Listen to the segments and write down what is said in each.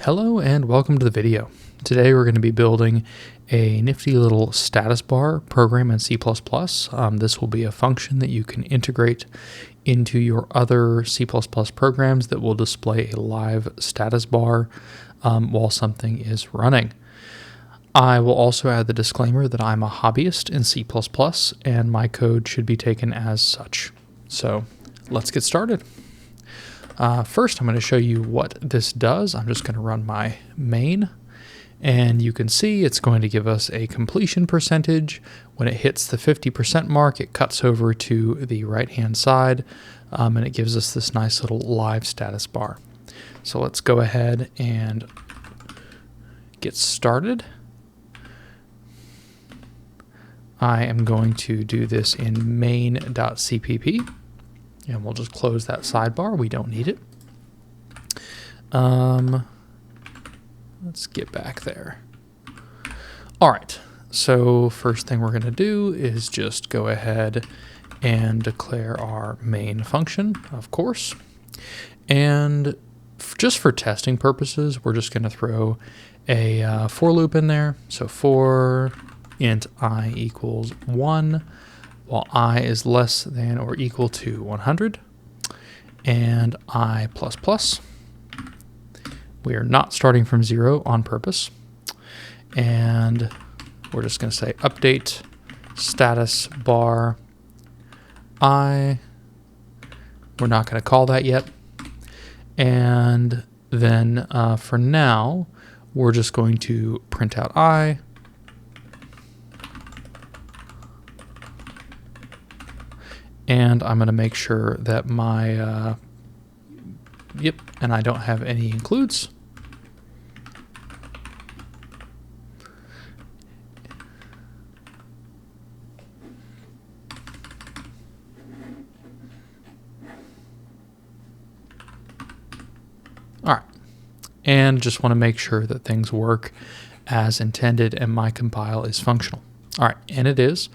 Hello and welcome to the video. Today we're going to be building a nifty little status bar program in C++. This will be a function that you can integrate into your other C++ programs that will display a live status bar while something is running. I will also add the disclaimer that I'm a hobbyist in C++ and my code should be taken as such. So let's get started. First, I'm going to show you what this does. I'm just going to run my main, and you can see it's going to give us a completion percentage. When it hits the 50% mark, it cuts over to the right-hand side, and it gives us this nice little live status bar. So let's go ahead and get started. I am going to do this in main.cpp. And we'll just close that sidebar. We don't need it. Let's get back there. All right. So first thing we're going to do is just go ahead and declare our main function, of course. And just for testing purposes, we're just going to throw a for loop in there. So for int I equals 1. While I is less than or equal to 100, and I++. We are not starting from 0 on purpose. And we're just going to say update status bar I. We're not going to call that yet. And then for now, we're just going to print out I. And I'm going to make sure that my, and I don't have any includes. All right. And just want to make sure that things work as intended and my compile is functional. All right, and it is.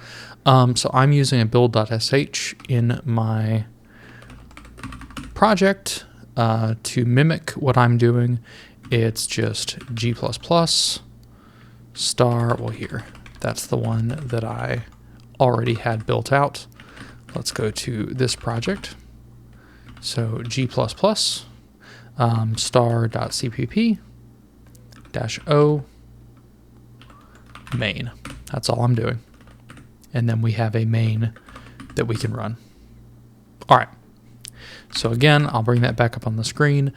So I'm using a build.sh in my project to mimic what I'm doing. It's just g++ star, well here, that's the one that I already had built out. Let's go to this project. So g++ star.cpp -o main. That's all I'm doing. And then we have a main that we can run. All right. So again, I'll bring that back up on the screen.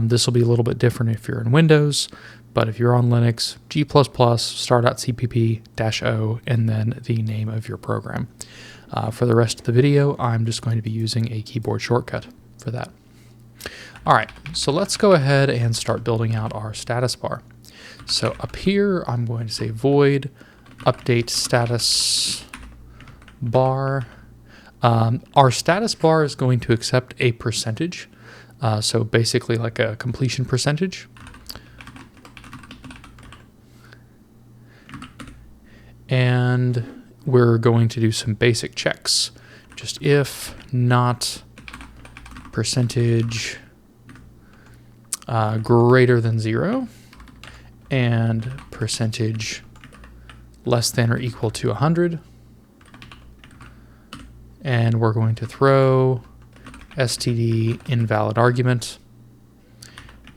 This will be a little bit different if you're in Windows, but if you're on Linux, g++ star.cpp -o, and then the name of your program. For the rest of the video, I'm just going to be using a keyboard shortcut for that. All right, so let's go ahead and start building out our status bar. So up here, I'm going to say void update status bar. Our status bar is going to accept a percentage. So basically like a completion percentage. And we're going to do some basic checks. Just if not percentage greater than 0 and percentage less than or equal to 100. And we're going to throw std invalid argument.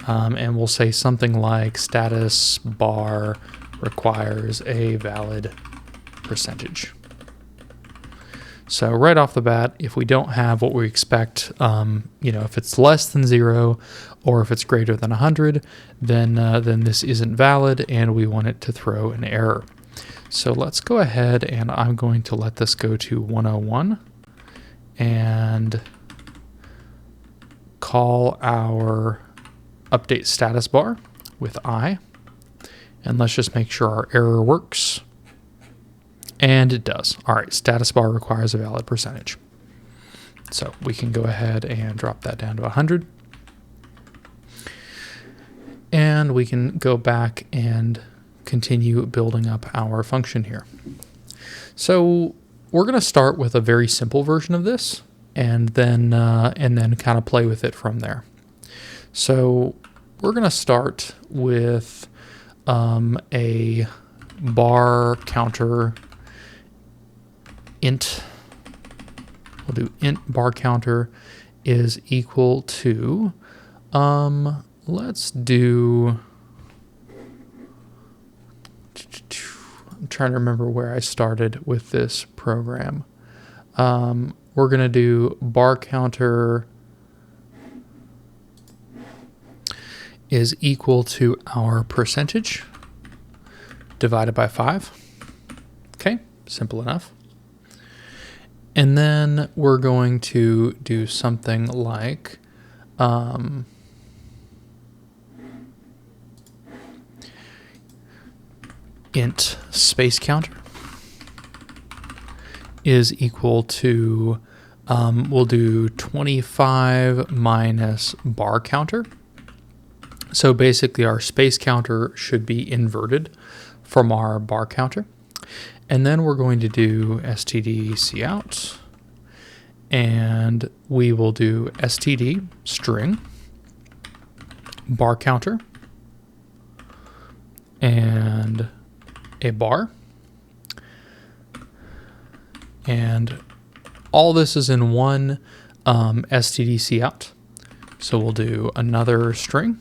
And we'll say something like status bar requires a valid percentage. So right off the bat, if we don't have what we expect, if it's less than 0 or if it's greater than 100, then this isn't valid and we want it to throw an error. So let's go ahead and I'm going to let this go to 101 and call our update status bar with I. And let's just make sure our error works. And it does. All right, status bar requires a valid percentage. So we can go ahead and drop that down to 100. And we can go back and continue building up our function here. So we're going to start with a very simple version of this and then kind of play with it from there. So we're going to start with a bar counter int. We'll do int bar counter is equal to, let's do, I'm trying to remember where I started with this program. We're going to do bar counter is equal to our percentage divided by 5. Okay, simple enough. And then we're going to do something like int space counter is equal to, we'll do 25 minus bar counter. So basically our space counter should be inverted from our bar counter. And then we're going to do std cout, and we will do std string bar counter and a bar. And all this is in one std cout. So we'll do another string.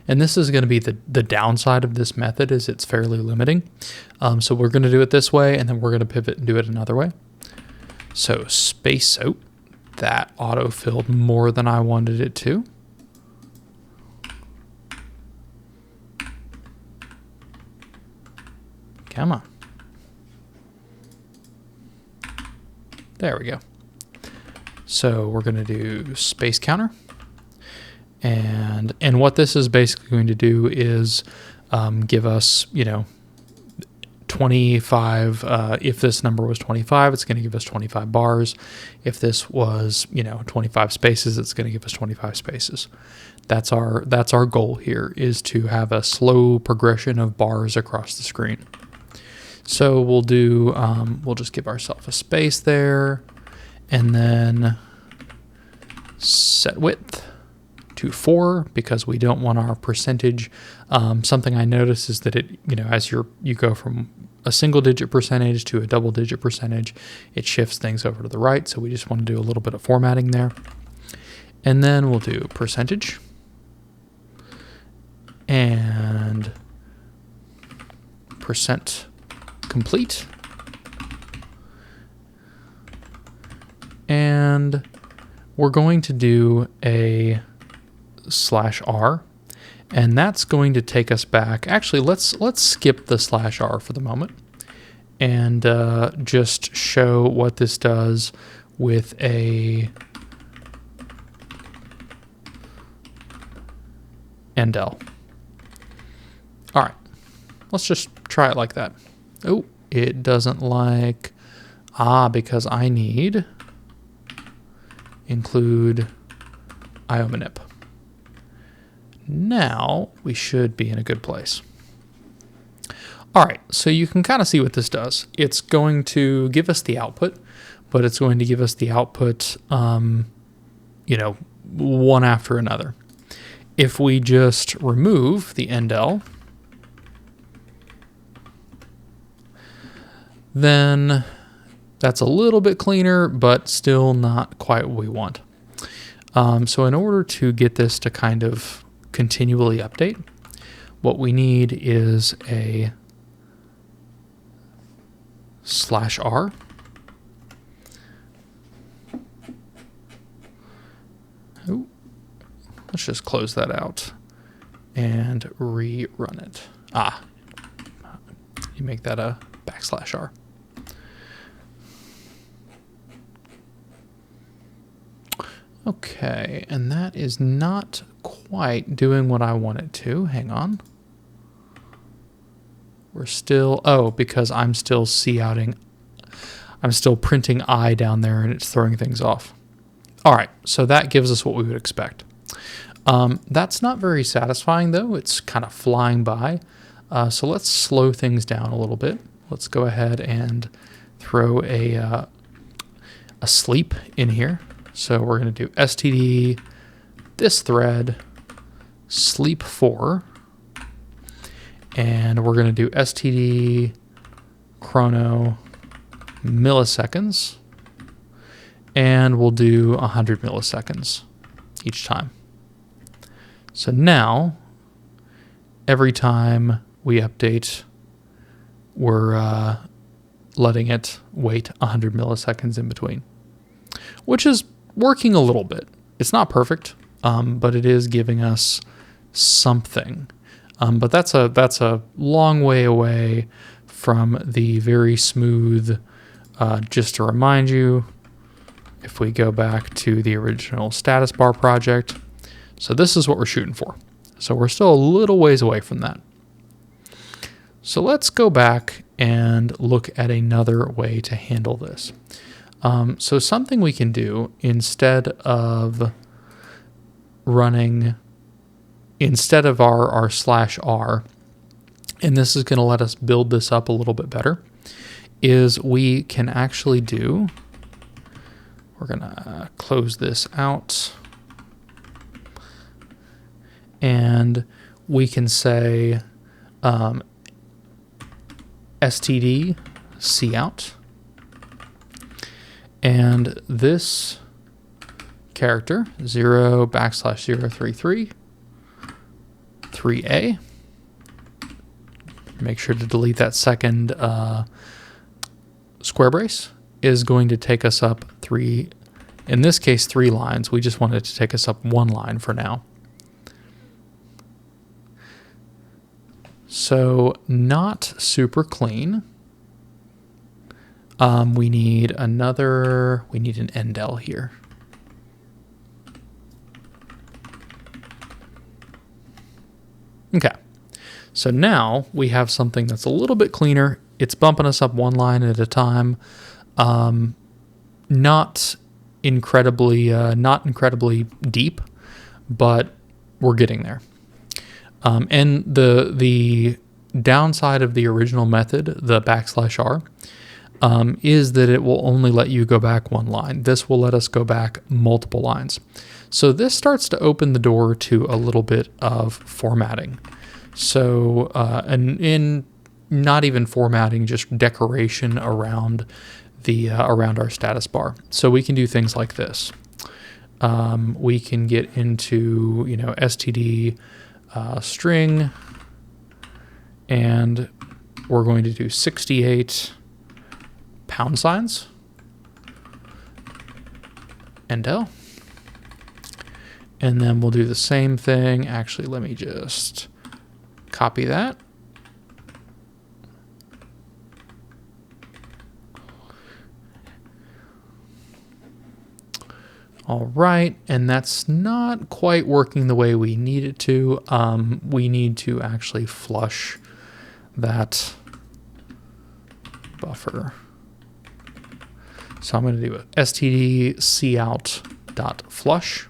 And this is going to be the downside of this method, is it's fairly limiting. So we're going to do it this way, and then we're going to pivot and do it another way. So space, oh, that auto-filled more than I wanted it to. Come on. There we go. So we're going to do space counter. And what this is basically going to do is give us, 25. If this number was 25, it's going to give us 25 bars. If this was, 25 spaces, it's going to give us 25 spaces. That's our goal here, is to have a slow progression of bars across the screen. So we'll do, we'll just give ourselves a space there, and then set width to 4, because we don't want our percentage. Something I notice is that it, as you go from a single digit percentage to a double digit percentage, it shifts things over to the right. So we just want to do a little bit of formatting there. And then we'll do percentage and percent complete. And we're going to do a /r, and that's going to take us back. Actually, let's skip the /r for the moment and just show what this does with a endl. All right, let's just try it like that. Oh, it doesn't like, because I need include iomanip. Now we should be in a good place. All right, so you can kind of see what this does. It's going to give us the output, but it's going to give us the output, one after another. If we just remove the endl, then that's a little bit cleaner, but still not quite what we want. So in order to get this to kind of continually update, what we need is a /r. Oh, let's just close that out and rerun it. You make that a \r. Okay, and that is not quite doing what I want it to. Hang on. We're still, because I'm still couting. I'm still printing I down there, and it's throwing things off. All right, so that gives us what we would expect. That's not very satisfying, though. It's kind of flying by. So let's slow things down a little bit. Let's go ahead and throw a sleep in here. So we're going to do std this thread sleep 4, and we're going to do std chrono milliseconds, and we'll do 100 milliseconds each time. So now, every time we update, we're letting it wait 100 milliseconds in between, which is working a little bit. It's not perfect, but it is giving us something. But that's a long way away from the very smooth, just to remind you, if we go back to the original status bar project, so this is what we're shooting for. So we're still a little ways away from that. So let's go back and look at another way to handle this. So something we can do instead of our /r, and this is going to let us build this up a little bit better, is we can actually do, we're going to close this out, and we can say std cout, and this character 0\033 3a. Make sure to delete that second square brace, is going to take us up 3, in this case 3 lines. We just wanted to take us up 1 line for now. So not super clean. We need an endl here. Okay, so now we have something that's a little bit cleaner. It's bumping us up 1 line at a time. Not incredibly deep, but we're getting there. And the downside of the original method, the \r, is that it will only let you go back 1 line. This will let us go back multiple lines. So this starts to open the door to a little bit of formatting. So, and in not even formatting, just decoration around around our status bar. So we can do things like this. We can get into, std string, and we're going to do 68 $, endl. And then we'll do the same thing. Actually, let me just copy that. All right, and that's not quite working the way we need it to. We need to actually flush that buffer. So I'm going to do a std cout.flush.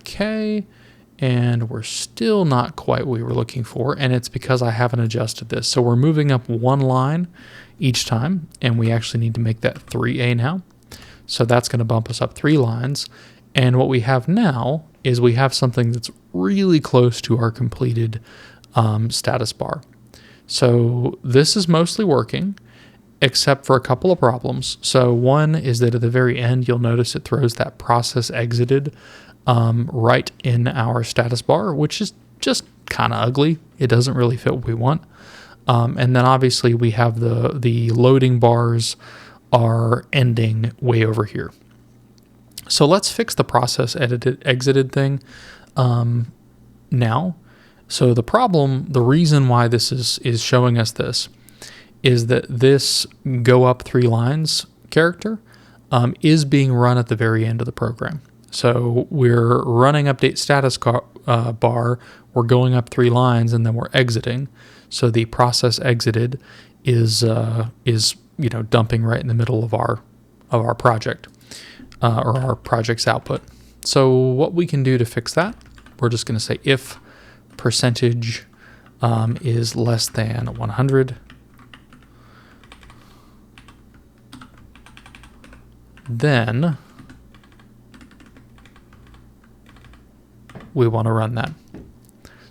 Okay, and we're still not quite what we were looking for, and it's because I haven't adjusted this. So we're moving up 1 line each time, and we actually need to make that 3a now. So that's going to bump us up 3 lines. And what we have now is we have something that's really close to our completed status bar. So this is mostly working, except for a couple of problems. So one is that at the very end, you'll notice it throws that process exited right in our status bar, which is just kind of ugly. It doesn't really fit what we want. And then obviously we have the loading bars are ending way over here. So let's fix the process exited thing now. So the reason why this is showing us this is that this go up 3 lines character is being run at the very end of the program. So we're running update status bar, we're going up 3 lines, and then we're exiting. So the process exited is dumping right in the middle of our project or our project's output. So what we can do to fix that, we're just going to say if percentage is less than 100, then we want to run that.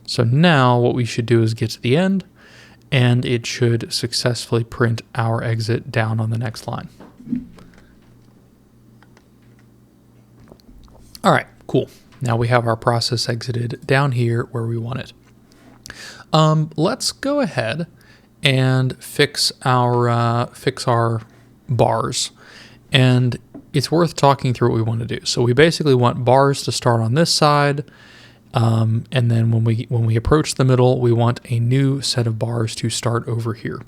So now what we should do is get to the end, and it should successfully print our exit down on the next line. All right, cool. Now we have our process exited down here where we want it. Let's go ahead and fix our bars. And it's worth talking through what we want to do. So we basically want bars to start on this side. And then when we approach the middle, we want a new set of bars to start over here.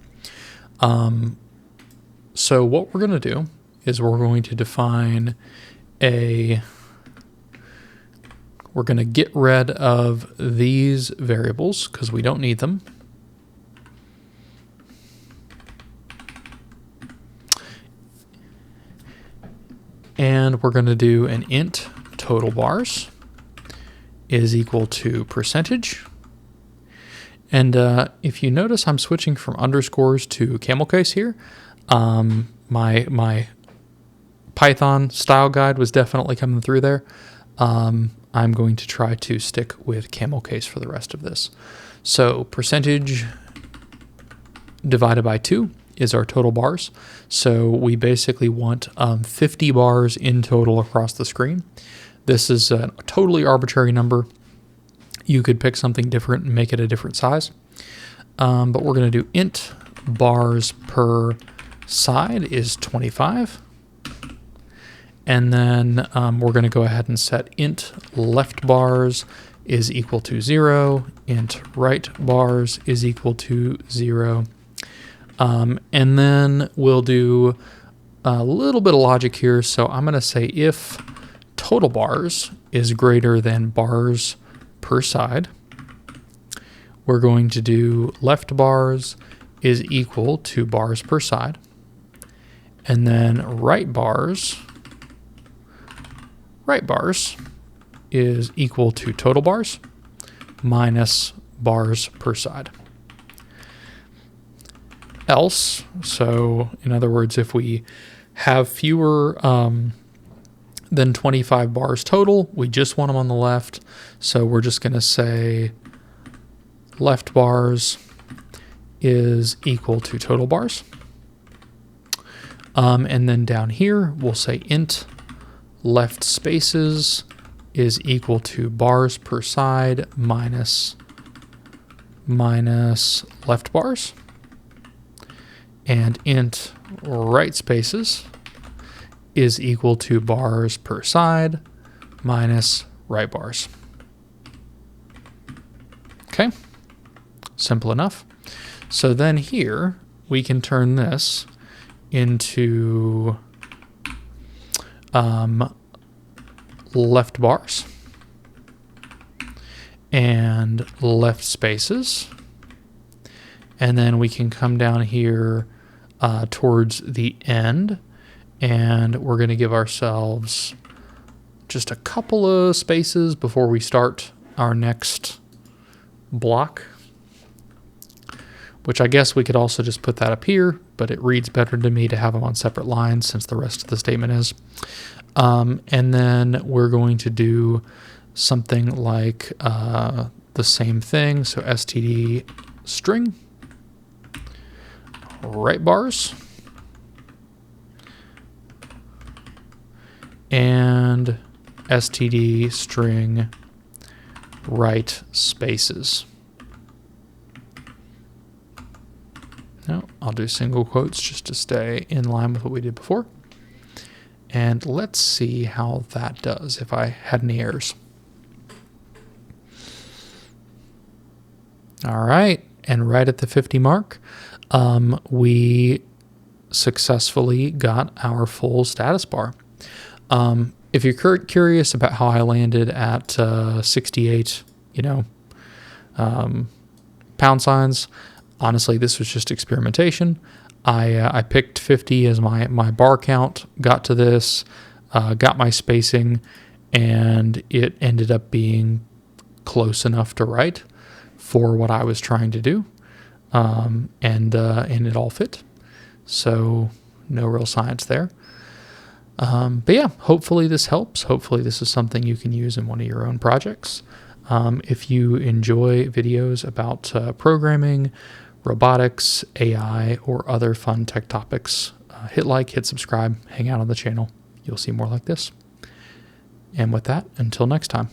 So what we're going to do is we're going to define we're going to get rid of these variables because we don't need them. And we're going to do an int total bars is equal to percentage. And if you notice, I'm switching from underscores to camel case here. My Python style guide was definitely coming through there. I'm going to try to stick with camel case for the rest of this. So percentage divided by 2 is our total bars. So we basically want 50 bars in total across the screen. This is a totally arbitrary number. You could pick something different and make it a different size. But we're going to do int bars per side is 25. And then we're going to go ahead and set int left bars is equal to 0. Int right bars is equal to 0. And then we'll do a little bit of logic here. So I'm going to say if total bars is greater than bars per side, we're going to do left bars is equal to bars per side. And then right bars is equal to total bars minus bars per side. Else, so in other words, if we have fewer than 25 bars total, we just want them on the left. So we're just going to say left bars is equal to total bars. And then down here, we'll say int left spaces is equal to bars per side minus left bars. And int right spaces is equal to bars per side minus right bars. Okay, simple enough. So then here we can turn this into left bars and left spaces. And then we can come down here towards the end, and we're going to give ourselves just a couple of spaces before we start our next block, which I guess we could also just put that up here, but it reads better to me to have them on separate lines since the rest of the statement is. And then we're going to do something like the same thing. So std string right bars and std string right spaces. No, I'll do single quotes just to stay in line with what we did before. And let's see how that does if I had any errors. All right, and right at the 50 mark, we successfully got our full status bar. If you're curious about how I landed at 68, pound signs, honestly, this was just experimentation. I picked 50 as my bar count, got to this, got my spacing, and it ended up being close enough to write for what I was trying to do. And it all fit. So no real science there. But yeah, hopefully this helps. Hopefully this is something you can use in one of your own projects. If you enjoy videos about programming, robotics, AI, or other fun tech topics, hit like, hit subscribe, hang out on the channel. You'll see more like this. And with that, until next time.